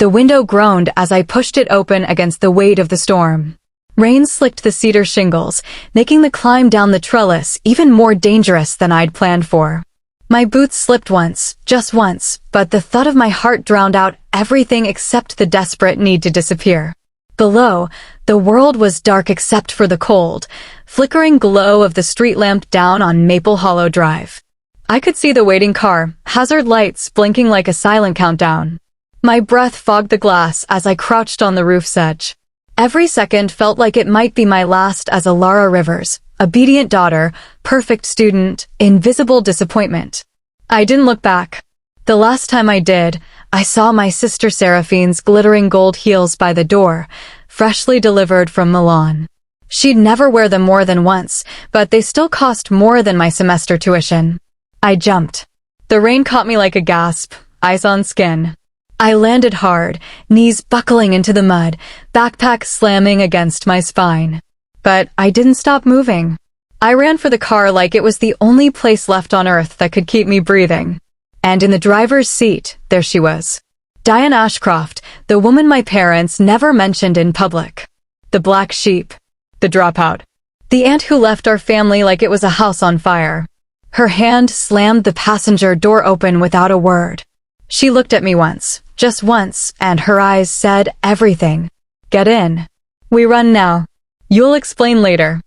The window groaned as I pushed it open against the weight of the storm. Rain slicked the cedar shingles, making the climb down the trellis even more dangerous than I'd planned for. My boots slipped once, just once, but the thud of my heart drowned out everything except the desperate need to disappear. Below, the world was dark except for the cold, flickering glow of the street lamp down on Maple Hollow Drive. I could see the waiting car, hazard lights blinking like a silent countdown. My breath fogged the glass as I crouched on the roof's edge. Every second felt like it might be my last as Alara Rivers, obedient daughter, perfect student, invisible disappointment. I didn't look back. The last time I did, I saw my sister Seraphine's glittering gold heels by the door, freshly delivered from Milan. She'd never wear them more than once, but they still cost more than my semester tuition. I jumped. The rain caught me like a gasp, ice on skin. I landed hard, knees buckling into the mud, backpack slamming against my spine. But I didn't stop moving. I ran for the car like it was the only place left on earth that could keep me breathing. And in the driver's seat, there she was. Diane Ashcroft, the woman my parents never mentioned in public. The black sheep. The dropout. The aunt who left our family like it was a house on fire. Her hand slammed the passenger door open without a word. She looked at me once, just once, and her eyes said everything. Get in. We run now. You'll explain later.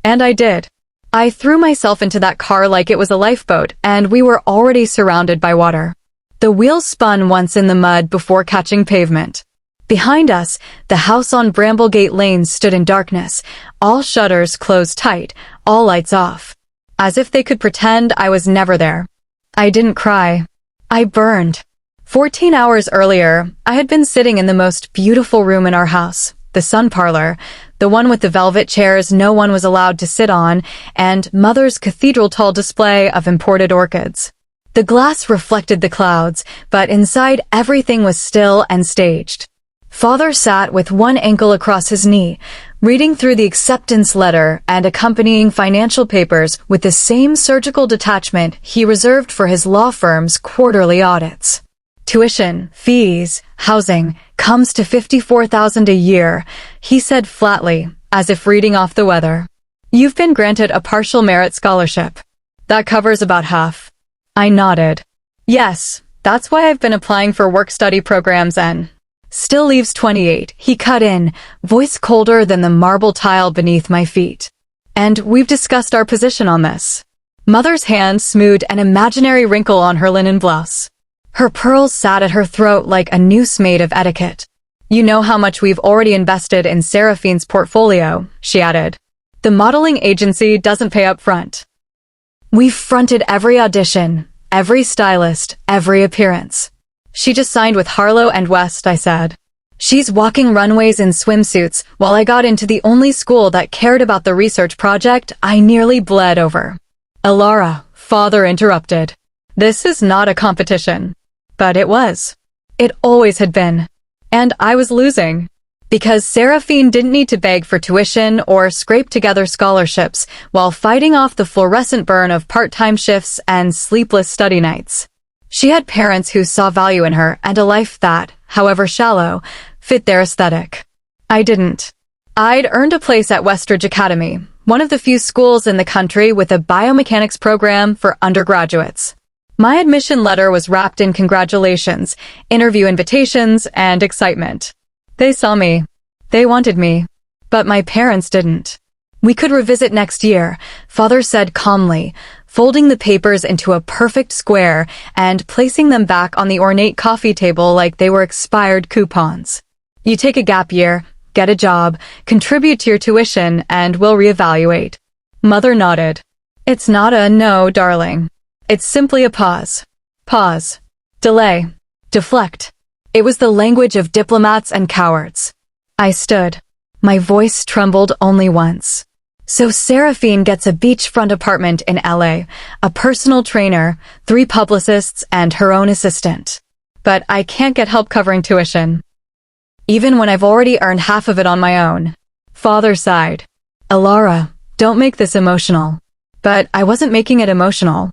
And I did. I threw myself into that car like it was a lifeboat, and we were already surrounded by water. The wheels spun once in the mud before catching pavement. Behind us, the house on Bramblegate Lane stood in darkness, all shutters closed tight, all lights off. As if they could pretend I was never there. I didn't cry. I burned. 14 hours earlier, I had been sitting in the most beautiful room in our house, the sun parlor, the one with the velvet chairs no one was allowed to sit on, and Mother's cathedral-tall display of imported orchids. The glass reflected the clouds, but inside everything was still and staged. Father sat with one ankle across his knee, reading through the acceptance letter and accompanying financial papers with the same surgical detachment he reserved for his law firm's quarterly audits. Tuition, fees, housing, comes to $54,000 a year, he said flatly, as if reading off the weather. You've been granted a partial merit scholarship. That covers about half. I nodded. Yes, that's why I've been applying for work-study programs and... Still leaves 28, he cut in, voice colder than the marble tile beneath my feet. And we've discussed our position on this. Mother's hand smoothed an imaginary wrinkle on her linen blouse. Her pearls sat at her throat like a noose made of etiquette. You know how much we've already invested in Seraphine's portfolio, she added. The modeling agency doesn't pay up front. We've fronted every audition, every stylist, every appearance. She just signed with Harlow and West, I said. She's walking runways in swimsuits while I got into the only school that cared about the research project I nearly bled over. Alara, Father interrupted. This is not a competition. But it was. It always had been. And I was losing. Because Seraphine didn't need to beg for tuition or scrape together scholarships while fighting off the fluorescent burn of part-time shifts and sleepless study nights. She had parents who saw value in her and a life that, however shallow, fit their aesthetic. I didn't. I'd earned a place at Westridge Academy, one of the few schools in the country with a biomechanics program for undergraduates. My admission letter was wrapped in congratulations, interview invitations, and excitement. They saw me. They wanted me. But my parents didn't. We could revisit next year, Father said calmly, folding the papers into a perfect square and placing them back on the ornate coffee table like they were expired coupons. You take a gap year, get a job, contribute to your tuition, and we'll reevaluate. Mother nodded. It's not a no, darling. It's simply a pause. Pause. Delay. Deflect. It was the language of diplomats and cowards. I stood. My voice trembled only once. So Seraphine gets a beachfront apartment in LA, a personal trainer, 3 publicists, and her own assistant. But I can't get help covering tuition. Even when I've already earned half of it on my own. Father sighed. Alara, don't make this emotional. But I wasn't making it emotional.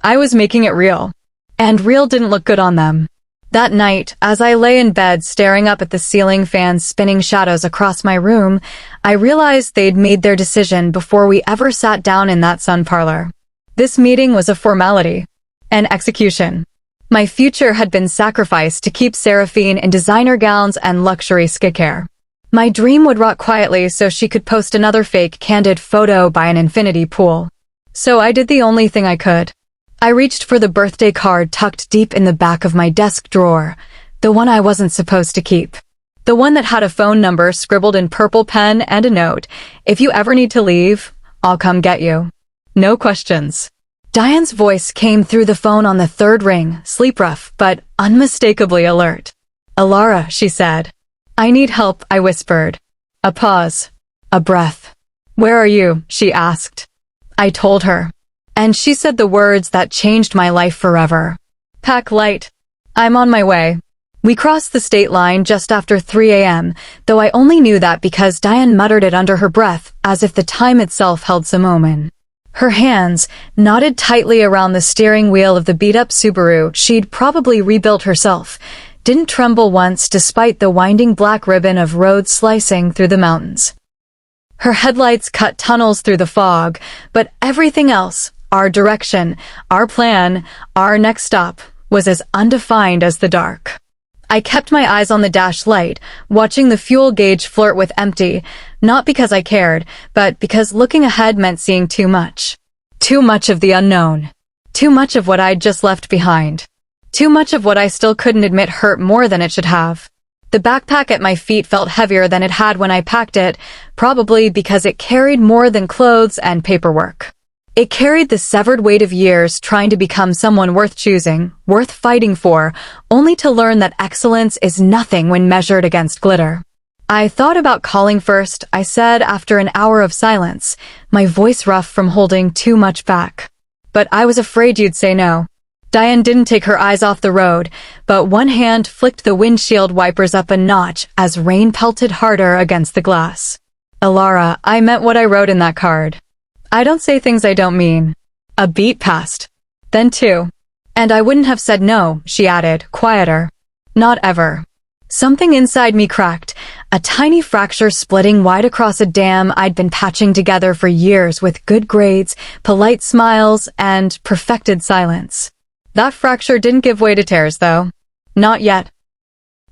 I was making it real. And real didn't look good on them. That night, as I lay in bed staring up at the ceiling fans spinning shadows across my room, I realized they'd made their decision before we ever sat down in that sun parlor. This meeting was a formality. An execution. My future had been sacrificed to keep Seraphine in designer gowns and luxury skincare. My dream would rot quietly so she could post another fake, candid photo by an infinity pool. So I did the only thing I could. I reached for the birthday card tucked deep in the back of my desk drawer, the one I wasn't supposed to keep. The one that had a phone number scribbled in purple pen and a note, "If you ever need to leave, I'll come get you. No questions." Diane's voice came through the phone on the third ring, sleep-rough, but unmistakably alert. "Alara," she said. "I need help," I whispered. A pause. A breath. "Where are you?" she asked. I told her. And she said the words that changed my life forever. "Pack light. I'm on my way." We crossed the state line just after 3 a.m., though I only knew that because Diane muttered it under her breath, as if the time itself held some omen. Her hands, knotted tightly around the steering wheel of the beat-up Subaru she'd probably rebuilt herself, didn't tremble once despite the winding black ribbon of road slicing through the mountains. Her headlights cut tunnels through the fog, but everything else, our direction, our plan, our next stop, was as undefined as the dark. I kept my eyes on the dash light, watching the fuel gauge flirt with empty, not because I cared, but because looking ahead meant seeing too much. Too much of the unknown. Too much of what I'd just left behind. Too much of what I still couldn't admit hurt more than it should have. The backpack at my feet felt heavier than it had when I packed it, probably because it carried more than clothes and paperwork. It carried the severed weight of years trying to become someone worth choosing, worth fighting for, only to learn that excellence is nothing when measured against glitter. "I thought about calling first," I said after an hour of silence, my voice rough from holding too much back. "But I was afraid you'd say no." Diane didn't take her eyes off the road, but one hand flicked the windshield wipers up a notch as rain pelted harder against the glass. "Alara, I meant what I wrote in that card. I don't say things I don't mean." A beat passed. Then two. "And I wouldn't have said no," she added, quieter. "Not ever." Something inside me cracked, a tiny fracture splitting wide across a dam I'd been patching together for years with good grades, polite smiles, and perfected silence. That fracture didn't give way to tears, though. Not yet.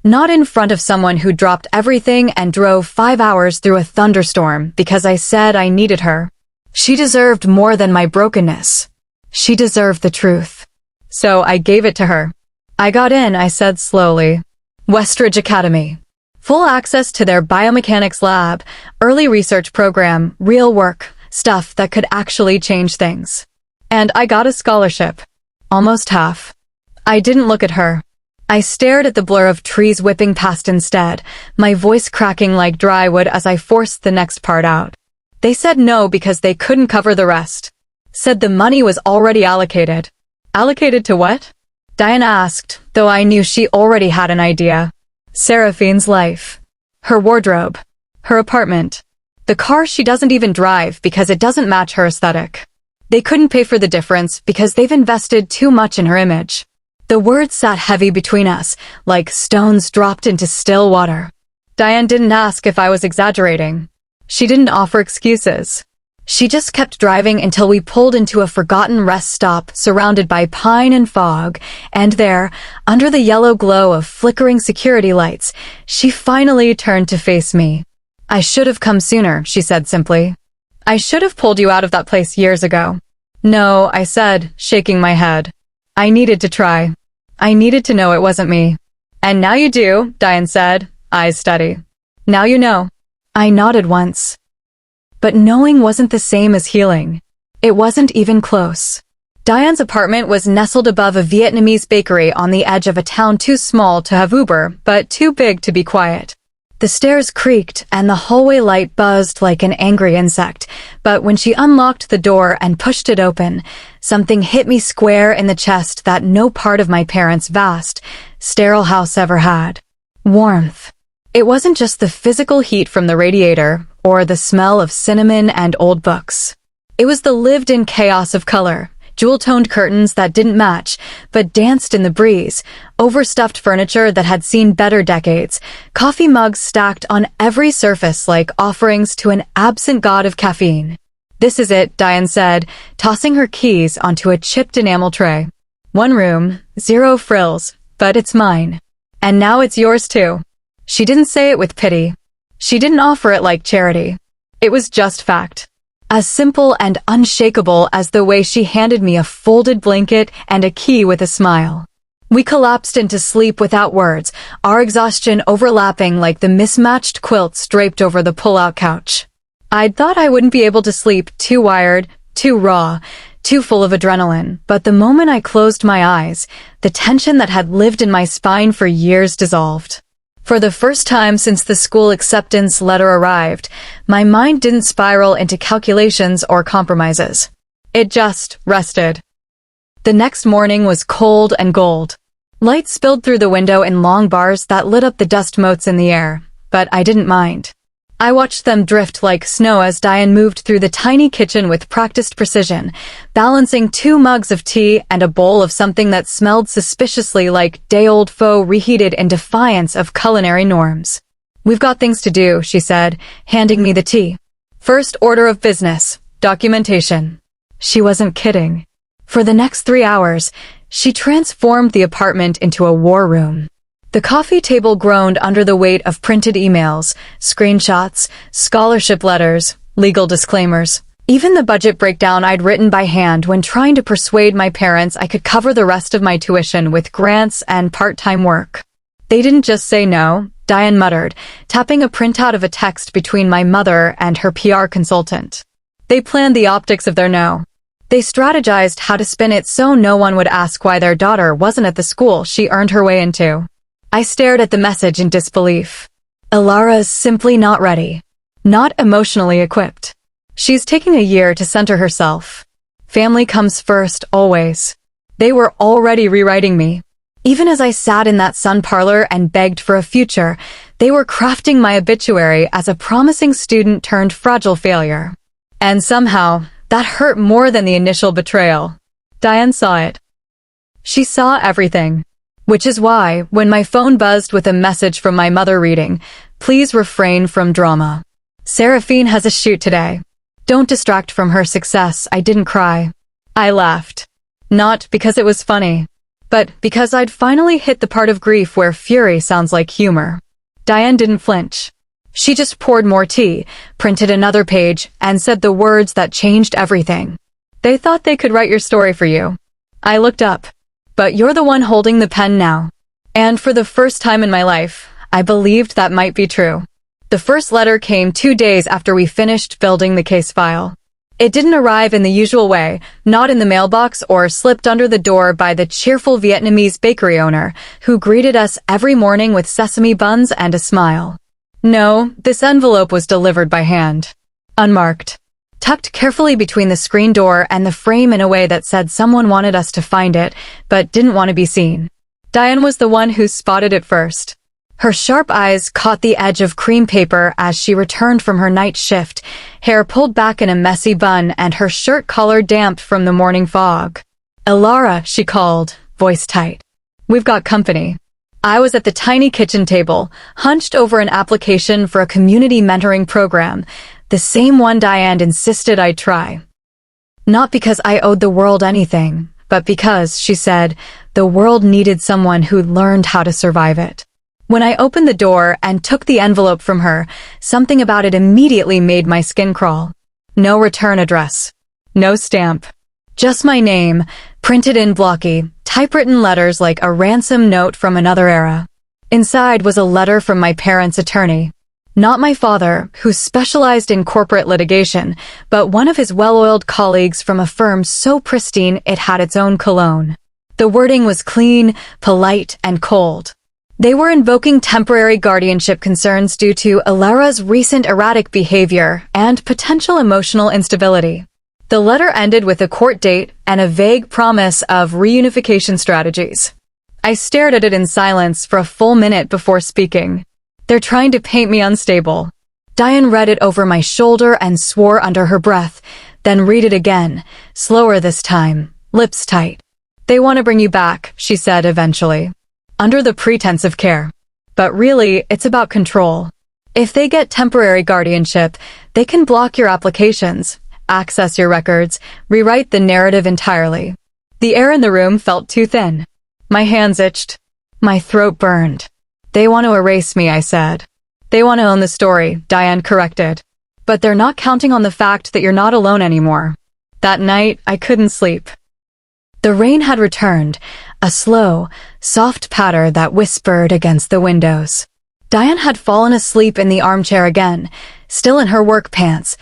Not in front of someone who dropped everything and drove 5 hours through a thunderstorm because I said I needed her. She deserved more than my brokenness. She deserved the truth. So I gave it to her. "I got in," I said slowly. "Westridge Academy. Full access to their biomechanics lab, early research program, real work, stuff that could actually change things. And I got a scholarship. Almost half." I didn't look at her. I stared at the blur of trees whipping past instead, my voice cracking like dry wood as I forced the next part out. "They said no because they couldn't cover the rest. Said the money was already allocated." "Allocated to what?" Diane asked, though I knew she already had an idea. Seraphine's life. Her wardrobe. Her apartment. The car she doesn't even drive because it doesn't match her aesthetic. They couldn't pay for the difference because they've invested too much in her image. The words sat heavy between us, like stones dropped into still water. Diane didn't ask if I was exaggerating. She didn't offer excuses. She just kept driving until we pulled into a forgotten rest stop surrounded by pine and fog, and there, under the yellow glow of flickering security lights, she finally turned to face me. "I should have come sooner," she said simply. "I should have pulled you out of that place years ago." "No," I said, shaking my head. "I needed to try. I needed to know it wasn't me." "And now you do," Diane said, eyes steady. "Now you know." I nodded once. But knowing wasn't the same as healing. It wasn't even close. Diane's apartment was nestled above a Vietnamese bakery on the edge of a town too small to have Uber, but too big to be quiet. The stairs creaked and the hallway light buzzed like an angry insect, but when she unlocked the door and pushed it open, something hit me square in the chest that no part of my parents' vast, sterile house ever had. Warmth. It wasn't just the physical heat from the radiator, or the smell of cinnamon and old books. It was the lived-in chaos of color, jewel-toned curtains that didn't match, but danced in the breeze, overstuffed furniture that had seen better decades, coffee mugs stacked on every surface like offerings to an absent god of caffeine. "This is it," Diane said, tossing her keys onto a chipped enamel tray. "One room, 0 frills, but it's mine. And now it's yours too." She didn't say it with pity. She didn't offer it like charity. It was just fact. As simple and unshakable as the way she handed me a folded blanket and a key with a smile. We collapsed into sleep without words, our exhaustion overlapping like the mismatched quilts draped over the pull-out couch. I'd thought I wouldn't be able to sleep, too wired, too raw, too full of adrenaline, but the moment I closed my eyes, the tension that had lived in my spine for years dissolved. For the first time since the school acceptance letter arrived, my mind didn't spiral into calculations or compromises. It just rested. The next morning was cold and gold. Light spilled through the window in long bars that lit up the dust motes in the air, but I didn't mind. I watched them drift like snow as Diane moved through the tiny kitchen with practiced precision, balancing 2 mugs of tea and a bowl of something that smelled suspiciously like day-old pho reheated in defiance of culinary norms. "We've got things to do," she said, handing me the tea. "First order of business, documentation." She wasn't kidding. For the next 3 hours, she transformed the apartment into a war room. The coffee table groaned under the weight of printed emails, screenshots, scholarship letters, legal disclaimers. Even the budget breakdown I'd written by hand when trying to persuade my parents I could cover the rest of my tuition with grants and part-time work. "They didn't just say no," Diane muttered, tapping a printout of a text between my mother and her PR consultant. "They planned the optics of their no. They strategized how to spin it so no one would ask why their daughter wasn't at the school she earned her way into." I stared at the message in disbelief. Ilara's simply not ready. Not emotionally equipped. She's taking a year to center herself. Family comes first, always. They were already rewriting me. Even as I sat in that sun parlor and begged for a future, they were crafting my obituary as a promising student turned fragile failure. And somehow, that hurt more than the initial betrayal. Diane saw it. She saw everything. Which is why, when my phone buzzed with a message from my mother reading, "Please refrain from drama. Seraphine has a shoot today. Don't distract from her success," I didn't cry. I laughed. Not because it was funny, but because I'd finally hit the part of grief where fury sounds like humor. Diane didn't flinch. She just poured more tea, printed another page, and said the words that changed everything. "They thought they could write your story for you." I looked up. "But you're the one holding the pen now." And for the first time in my life, I believed that might be true. The first letter came 2 days after we finished building the case file. It didn't arrive in the usual way, not in the mailbox or slipped under the door by the cheerful Vietnamese bakery owner who greeted us every morning with sesame buns and a smile. No, this envelope was delivered by hand. Unmarked. Tucked carefully between the screen door and the frame in a way that said someone wanted us to find it, but didn't want to be seen. Diane was the one who spotted it first. Her sharp eyes caught the edge of cream paper as she returned from her night shift, hair pulled back in a messy bun and her shirt collar damp from the morning fog. "Ilara," she called, voice tight. "We've got company." I was at the tiny kitchen table, hunched over an application for a community mentoring program, the same one Diane insisted I'd try. Not because I owed the world anything, but because, she said, the world needed someone who'd learned how to survive it. When I opened the door and took the envelope from her, something about it immediately made my skin crawl. No return address. No stamp. Just my name, printed in blocky, typewritten letters like a ransom note from another era. Inside was a letter from my parents' attorney. Not my father, who specialized in corporate litigation, but one of his well-oiled colleagues from a firm so pristine it had its own cologne. The wording was clean, polite, and cold. They were invoking temporary guardianship concerns due to Ilara's recent erratic behavior and potential emotional instability. The letter ended with a court date and a vague promise of reunification strategies. I stared at it in silence for a full minute before speaking. "They're trying to paint me unstable." Diane read it over my shoulder and swore under her breath, then read it again, slower this time, lips tight. "They want to bring you back," she said eventually, under the pretense of care. "But really, it's about control. If they get temporary guardianship, they can block your applications, access your records, rewrite the narrative entirely." The air in the room felt too thin. My hands itched. My throat burned. "They want to erase me," I said. "They want to own the story," Diane corrected. "But they're not counting on the fact that you're not alone anymore." That night, I couldn't sleep. The rain had returned, a slow, soft patter that whispered against the windows. Diane had fallen asleep in the armchair again, still in her work pants,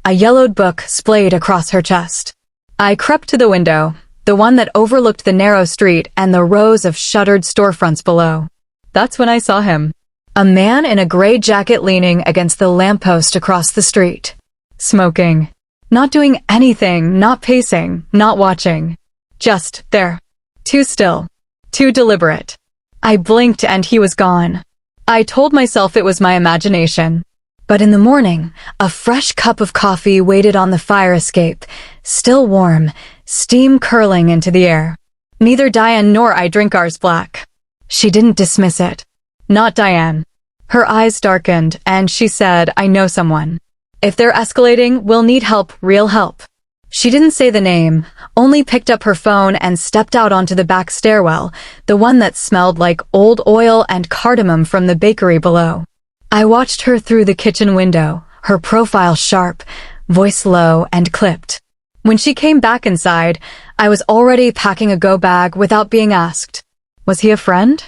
a yellowed book splayed across her chest. I crept to the window, the one that overlooked the narrow street and the rows of shuttered storefronts below. That's when I saw him. A man in a gray jacket leaning against the lamppost across the street. Smoking. Not doing anything, not pacing, not watching. Just there. Too still. Too deliberate. I blinked and he was gone. I told myself it was my imagination. But in the morning, a fresh cup of coffee waited on the fire escape, still warm, steam curling into the air. Neither Diane nor I drink ours black. She didn't dismiss it. Not Diane. Her eyes darkened, and she said, "I know someone. If they're escalating, we'll need help, real help." She didn't say the name, only picked up her phone and stepped out onto the back stairwell, the one that smelled like old oil and cardamom from the bakery below. I watched her through the kitchen window, her profile sharp, voice low and clipped. When she came back inside, I was already packing a go bag without being asked. "Was he a friend?"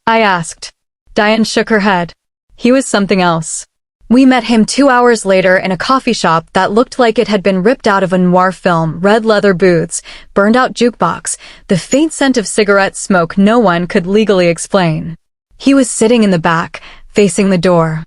I asked. Diane shook her head. "He was something else." We met him 2 hours later in a coffee shop that looked like it had been ripped out of a noir film, red leather booths, burned-out jukebox, the faint scent of cigarette smoke no one could legally explain. He was sitting in the back, facing the door.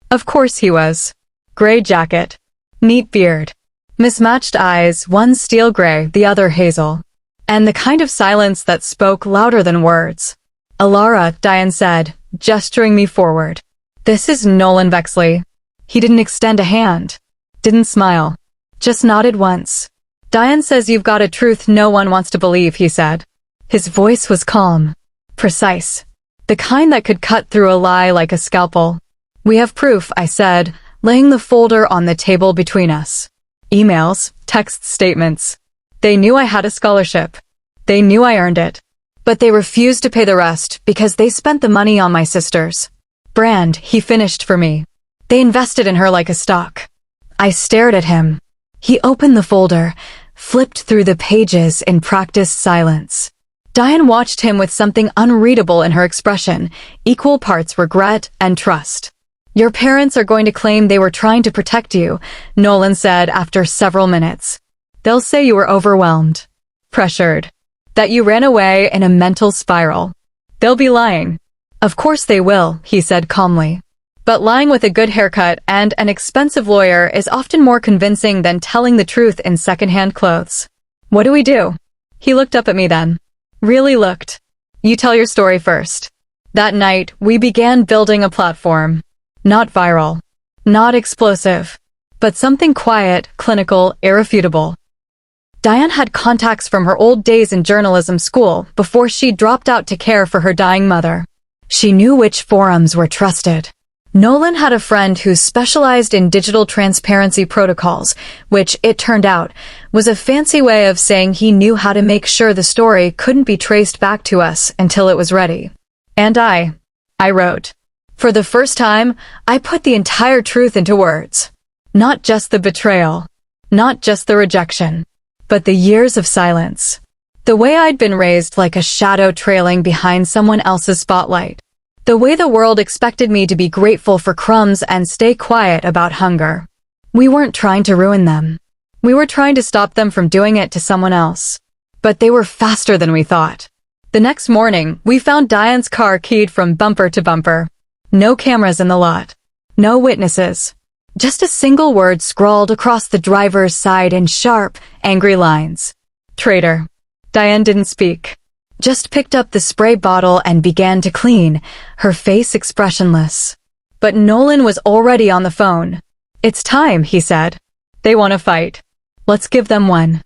Of course he was. Gray jacket. Neat beard. Mismatched eyes, one steel gray, the other hazel. And the kind of silence that spoke louder than words. "Alara," Diane said, gesturing me forward. "This is Nolan Bexley." He didn't extend a hand. Didn't smile. Just nodded once. "Diane says you've got a truth no one wants to believe," he said. His voice was calm. Precise. The kind that could cut through a lie like a scalpel. "We have proof," I said, laying the folder on the table between us. Emails, text statements. They knew I had a scholarship. They knew I earned it. But they refused to pay the rest because they spent the money on my sisters. Brand, he finished for me. They invested in her like a stock. I stared at him. He opened the folder, flipped through the pages in practiced silence. Diane watched him with something unreadable in her expression, equal parts regret and trust. "Your parents are going to claim they were trying to protect you," Nolan said after several minutes. "They'll say you were overwhelmed, pressured, that you ran away in a mental spiral. They'll be lying." "Of course they will," he said calmly. "But lying with a good haircut and an expensive lawyer is often more convincing than telling the truth in secondhand clothes. What do we do?" He looked up at me then. Really looked. "You tell your story first." That night, we began building a platform. Not viral. Not explosive. But something quiet, clinical, irrefutable. Diane had contacts from her old days in journalism school before she dropped out to care for her dying mother. She knew which forums were trusted. Nolan had a friend who specialized in digital transparency protocols, which, it turned out, was a fancy way of saying he knew how to make sure the story couldn't be traced back to us until it was ready. And I wrote. For the first time, I put the entire truth into words. Not just the betrayal. Not just the rejection. But the years of silence. The way I'd been raised like a shadow trailing behind someone else's spotlight. The way the world expected me to be grateful for crumbs and stay quiet about hunger. We weren't trying to ruin them. We were trying to stop them from doing it to someone else. But they were faster than we thought. The next morning, we found Diane's car keyed from bumper to bumper. No cameras in the lot. No witnesses. Just a single word scrawled across the driver's side in sharp, angry lines. Traitor. Diane didn't speak. Just picked up the spray bottle and began to clean, her face expressionless. But Nolan was already on the phone. "It's time," he said. "They want to fight. Let's give them one."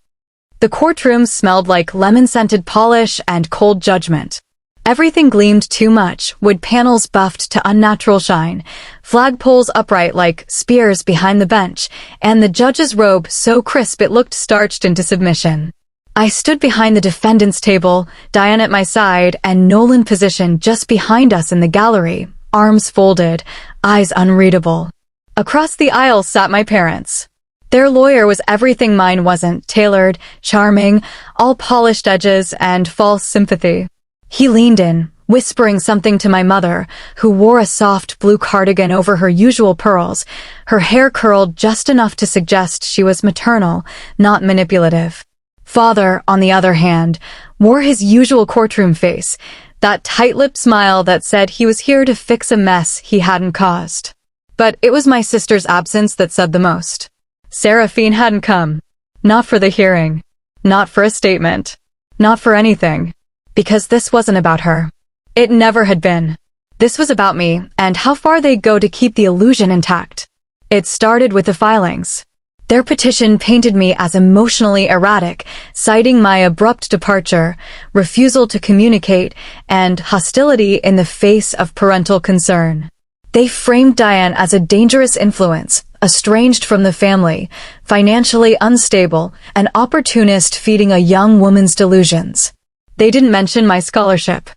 The courtroom smelled like lemon-scented polish and cold judgment. Everything gleamed too much, wood panels buffed to unnatural shine, flagpoles upright like spears behind the bench, and the judge's robe so crisp it looked starched into submission. I stood behind the defendant's table, Diane at my side, and Nolan positioned just behind us in the gallery, arms folded, eyes unreadable. Across the aisle sat my parents. Their lawyer was everything mine wasn't, tailored, charming, all polished edges and false sympathy. He leaned in, whispering something to my mother, who wore a soft blue cardigan over her usual pearls, her hair curled just enough to suggest she was maternal, not manipulative. Father, on the other hand, wore his usual courtroom face, that tight-lipped smile that said he was here to fix a mess he hadn't caused. But it was my sister's absence that said the most. Seraphine hadn't come. Not for the hearing. Not for a statement. Not for anything. Because this wasn't about her. It never had been. This was about me, and how far they'd go to keep the illusion intact. It started with the filings. Their petition painted me as emotionally erratic, citing my abrupt departure, refusal to communicate, and hostility in the face of parental concern. They framed Diane as a dangerous influence, estranged from the family, financially unstable, an opportunist feeding a young woman's delusions. They didn't mention my scholarship.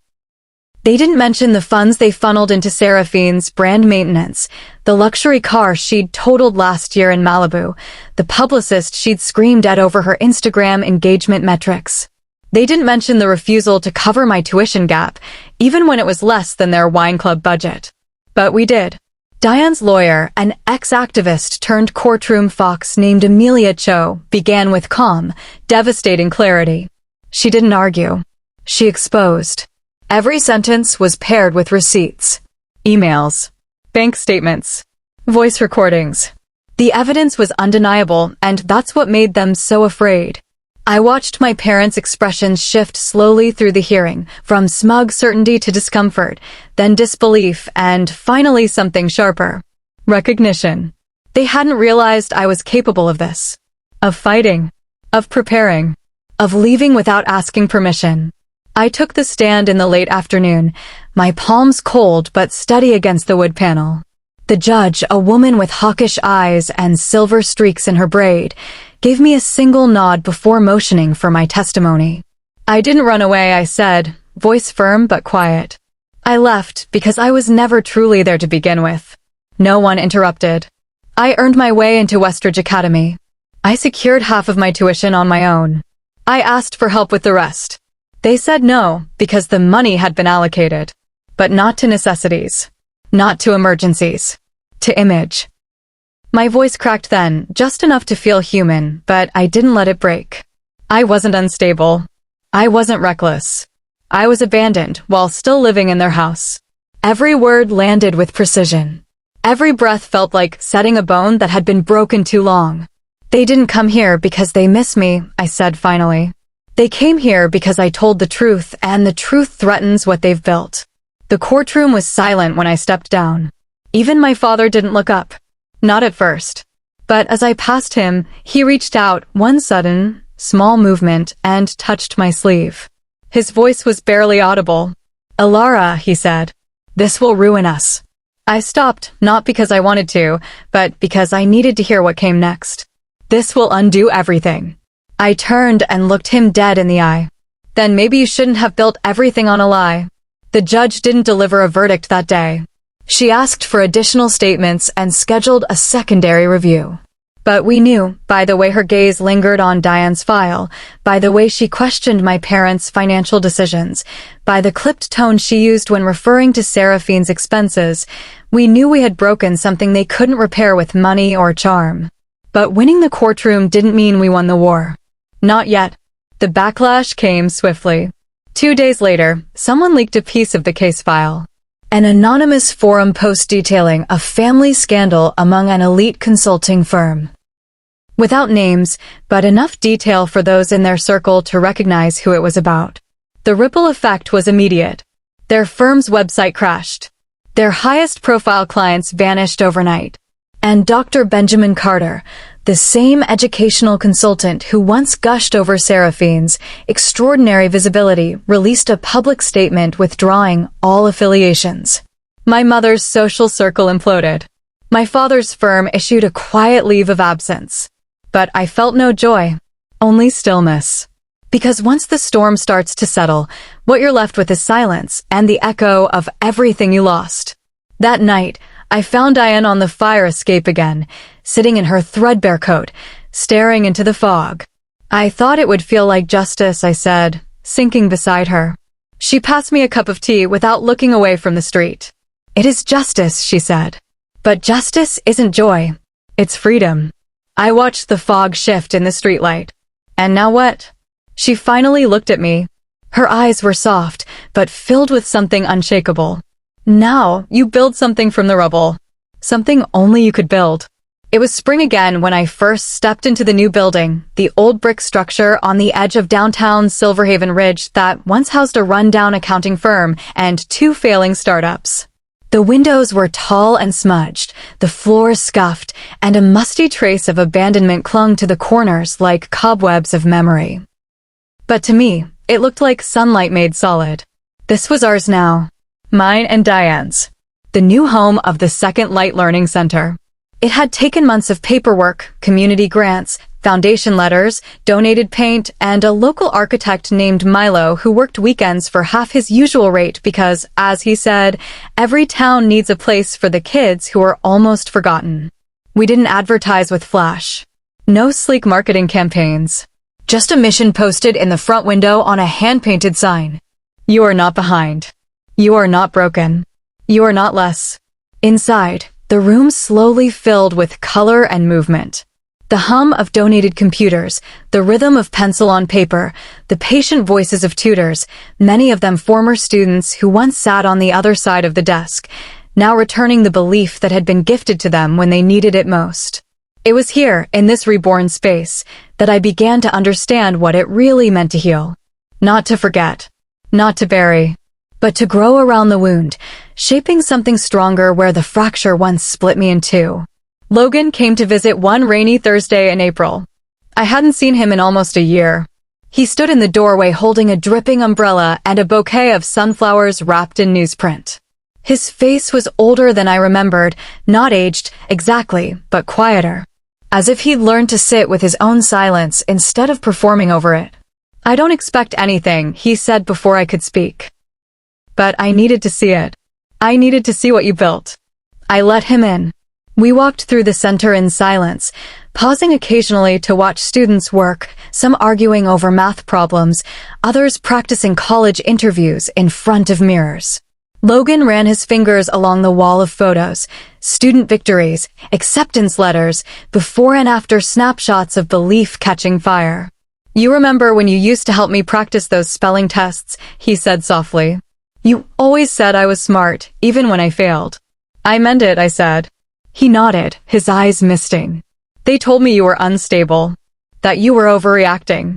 They didn't mention the funds they funneled into Seraphine's brand maintenance, the luxury car she'd totaled last year in Malibu, the publicist she'd screamed at over her Instagram engagement metrics. They didn't mention the refusal to cover my tuition gap, even when it was less than their wine club budget. But we did. Diane's lawyer, an ex-activist turned courtroom fox named Amelia Cho, began with calm, devastating clarity. She didn't argue. She exposed. Every sentence was paired with receipts, emails, bank statements, voice recordings. The evidence was undeniable, and that's what made them so afraid. I watched my parents' expressions shift slowly through the hearing, from smug certainty to discomfort, then disbelief, and finally something sharper. Recognition. They hadn't realized I was capable of this. Of fighting. Of preparing. Of leaving without asking permission. I took the stand in the late afternoon, my palms cold but steady against the wood panel. The judge, a woman with hawkish eyes and silver streaks in her braid, gave me a single nod before motioning for my testimony. I didn't run away, I said, voice firm but quiet. I left because I was never truly there to begin with. No one interrupted. I earned my way into Westridge Academy. I secured half of my tuition on my own. I asked for help with the rest. They said no, because the money had been allocated. But not to necessities. Not to emergencies. To image. My voice cracked then, just enough to feel human, but I didn't let it break. I wasn't unstable. I wasn't reckless. I was abandoned while still living in their house. Every word landed with precision. Every breath felt like setting a bone that had been broken too long. They didn't come here because they miss me, I said finally. They came here because I told the truth, and the truth threatens what they've built. The courtroom was silent when I stepped down. Even my father didn't look up. Not at first. But as I passed him, he reached out, one sudden, small movement, and touched my sleeve. His voice was barely audible. "Alara," he said, "this will ruin us." I stopped, not because I wanted to, but because I needed to hear what came next. "This will undo everything." I turned and looked him dead in the eye. "Then maybe you shouldn't have built everything on a lie." The judge didn't deliver a verdict that day. She asked for additional statements and scheduled a secondary review. But we knew, by the way her gaze lingered on Diane's file, by the way she questioned my parents' financial decisions, by the clipped tone she used when referring to Seraphine's expenses, we knew we had broken something they couldn't repair with money or charm. But winning the courtroom didn't mean we won the war. Not yet. The backlash came swiftly. 2 days later, someone leaked a piece of the case file. An anonymous forum post detailing a family scandal among an elite consulting firm. Without names, but enough detail for those in their circle to recognize who it was about. The ripple effect was immediate. Their firm's website crashed. Their highest profile clients vanished overnight. And Dr. Benjamin Carter, The same educational consultant who once gushed over Seraphine's extraordinary visibility released a public statement withdrawing all affiliations. My mother's social circle imploded. My father's firm issued a quiet leave of absence. But I felt no joy, only stillness. Because once the storm starts to settle, what you're left with is silence and the echo of everything you lost. That night, I found Diane on the fire escape again, sitting in her threadbare coat, staring into the fog. I thought it would feel like justice, I said, sinking beside her. She passed me a cup of tea without looking away from the street. It is justice, she said. But justice isn't joy. It's freedom. I watched the fog shift in the streetlight. And now what? She finally looked at me. Her eyes were soft, but filled with something unshakable. Now, you build something from the rubble. Something only you could build. It was spring again when I first stepped into the new building, the old brick structure on the edge of downtown Silverhaven Ridge that once housed a rundown accounting firm and 2 failing startups. The windows were tall and smudged, the floors scuffed, and a musty trace of abandonment clung to the corners like cobwebs of memory. But to me, it looked like sunlight made solid. This was ours now. Mine and Diane's. The new home of the Second Light Learning Center. It had taken months of paperwork, community grants, foundation letters, donated paint, and a local architect named Milo who worked weekends for half his usual rate because, as he said, every town needs a place for the kids who are almost forgotten. We didn't advertise with flash. No sleek marketing campaigns. Just a mission posted in the front window on a hand-painted sign. You are not behind. You are not broken. You are not less. Inside, the room slowly filled with color and movement. The hum of donated computers, the rhythm of pencil on paper, the patient voices of tutors, many of them former students who once sat on the other side of the desk, now returning the belief that had been gifted to them when they needed it most. It was here, in this reborn space, that I began to understand what it really meant to heal. Not to forget. Not to bury. But to grow around the wound, shaping something stronger where the fracture once split me in 2. Logan came to visit one rainy Thursday in April. I hadn't seen him in almost a year. He stood in the doorway holding a dripping umbrella and a bouquet of sunflowers wrapped in newsprint. His face was older than I remembered, not aged exactly, but quieter. As if he'd learned to sit with his own silence instead of performing over it. I don't expect anything, he said before I could speak. But I needed to see it. I needed to see what you built. I let him in. We walked through the center in silence, pausing occasionally to watch students work, some arguing over math problems, others practicing college interviews in front of mirrors. Logan ran his fingers along the wall of photos, student victories, acceptance letters, before and after snapshots of belief catching fire. You remember when you used to help me practice those spelling tests, he said softly. You always said I was smart, even when I failed. I meant it, I said. He nodded, his eyes misting. They told me you were unstable, that you were overreacting.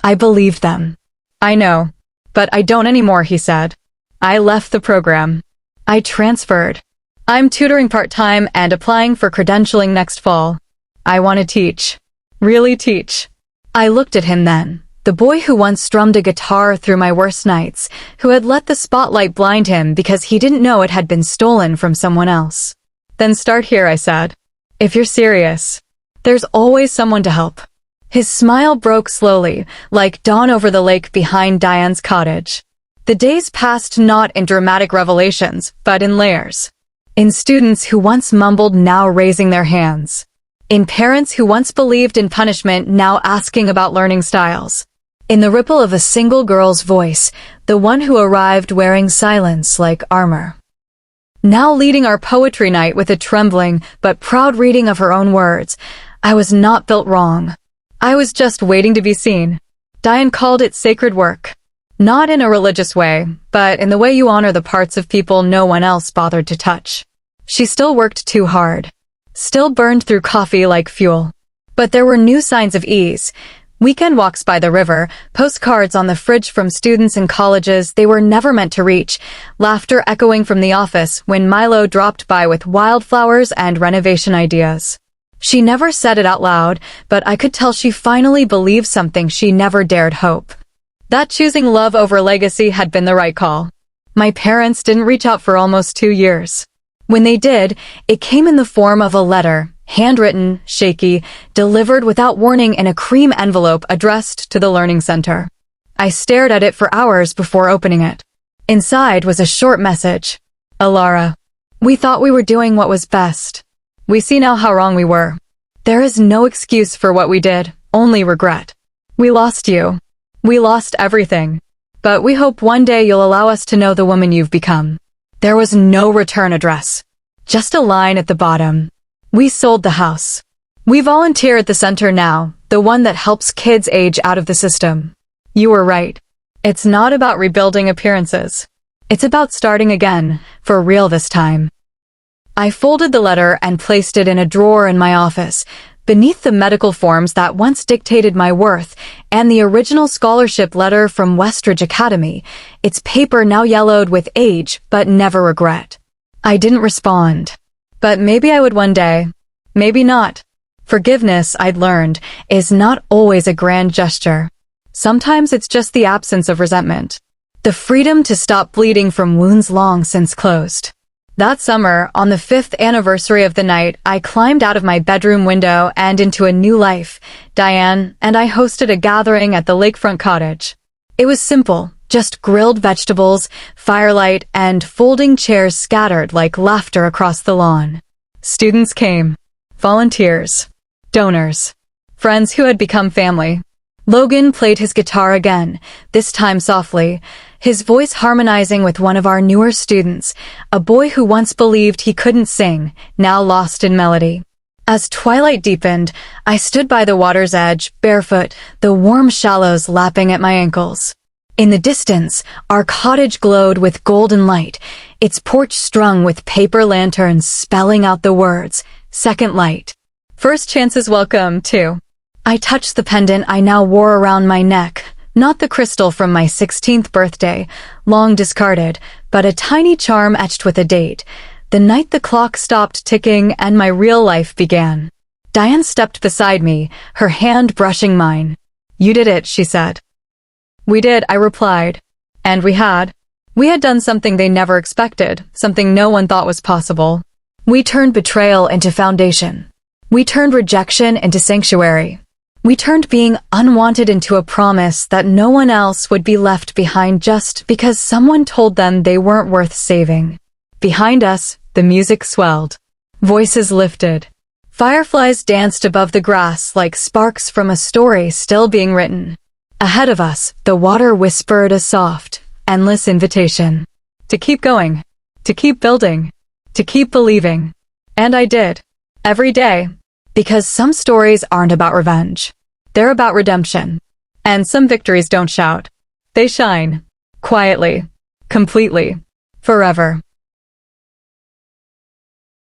I believed them. I know, but I don't anymore, he said. I left the program. I transferred. I'm tutoring part-time and applying for credentialing next fall. I want to teach. Really teach. I looked at him then. The boy who once strummed a guitar through my worst nights, who had let the spotlight blind him because he didn't know it had been stolen from someone else. Then start here, I said. If you're serious. There's always someone to help. His smile broke slowly, like dawn over the lake behind Diane's cottage. The days passed not in dramatic revelations, but in layers. In students who once mumbled, now raising their hands. In parents who once believed in punishment, now asking about learning styles. In the ripple of a single girl's voice, the one who arrived wearing silence like armor. Now leading our poetry night with a trembling but proud reading of her own words. I was not built wrong. I was just waiting to be seen. Diane called it sacred work. Not in a religious way, but in the way you honor the parts of people no one else bothered to touch. She still worked too hard. Still burned through coffee like fuel. But there were new signs of ease. Weekend walks by the river, postcards on the fridge from students in colleges they were never meant to reach, laughter echoing from the office when Milo dropped by with wildflowers and renovation ideas. She never said it out loud, but I could tell she finally believed something she never dared hope. That choosing love over legacy had been the right call. My parents didn't reach out for almost 2 years. When they did, it came in the form of a letter, handwritten, shaky, delivered without warning in a cream envelope addressed to the Learning Center. I stared at it for hours before opening it. Inside was a short message. Alara, we thought we were doing what was best. We see now how wrong we were. There is no excuse for what we did, only regret. We lost you. We lost everything. But we hope one day you'll allow us to know the woman you've become. There was no return address. Just a line at the bottom. We sold the house. We volunteer at the center now, the one that helps kids age out of the system. You were right. It's not about rebuilding appearances. It's about starting again, for real this time. I folded the letter and placed it in a drawer in my office, beneath the medical forms that once dictated my worth and the original scholarship letter from Westridge Academy, its paper now yellowed with age but never regret. I didn't respond. But maybe I would one day. Maybe not. Forgiveness, I'd learned, is not always a grand gesture. Sometimes it's just the absence of resentment. The freedom to stop bleeding from wounds long since closed. That summer, on the 5th anniversary of the night, I climbed out of my bedroom window and into a new life. Diane and I hosted a gathering at the lakefront cottage. It was simple, just grilled vegetables, firelight, and folding chairs scattered like laughter across the lawn. Students came. Volunteers. Donors. Friends who had become family. Logan played his guitar again, this time softly, his voice harmonizing with one of our newer students, a boy who once believed he couldn't sing, now lost in melody. As twilight deepened, I stood by the water's edge, barefoot, the warm shallows lapping at my ankles. In the distance, our cottage glowed with golden light, its porch strung with paper lanterns spelling out the words, "Second Light." First chances welcome, too. I touched the pendant I now wore around my neck, not the crystal from my 16th birthday, long discarded, but a tiny charm etched with a date, the night the clock stopped ticking and my real life began. Diane stepped beside me, her hand brushing mine. "You did it," she said. "We did," I replied. And we had. We had done something they never expected, something no one thought was possible. We turned betrayal into foundation. We turned rejection into sanctuary. We turned being unwanted into a promise that no one else would be left behind just because someone told them they weren't worth saving. Behind us, the music swelled. Voices lifted. Fireflies danced above the grass like sparks from a story still being written. Ahead of us, the water whispered a soft, endless invitation. To keep going. To keep building. To keep believing. And I did. Every day. Because some stories aren't about revenge. They're about redemption. And some victories don't shout. They shine. Quietly. Completely. Forever.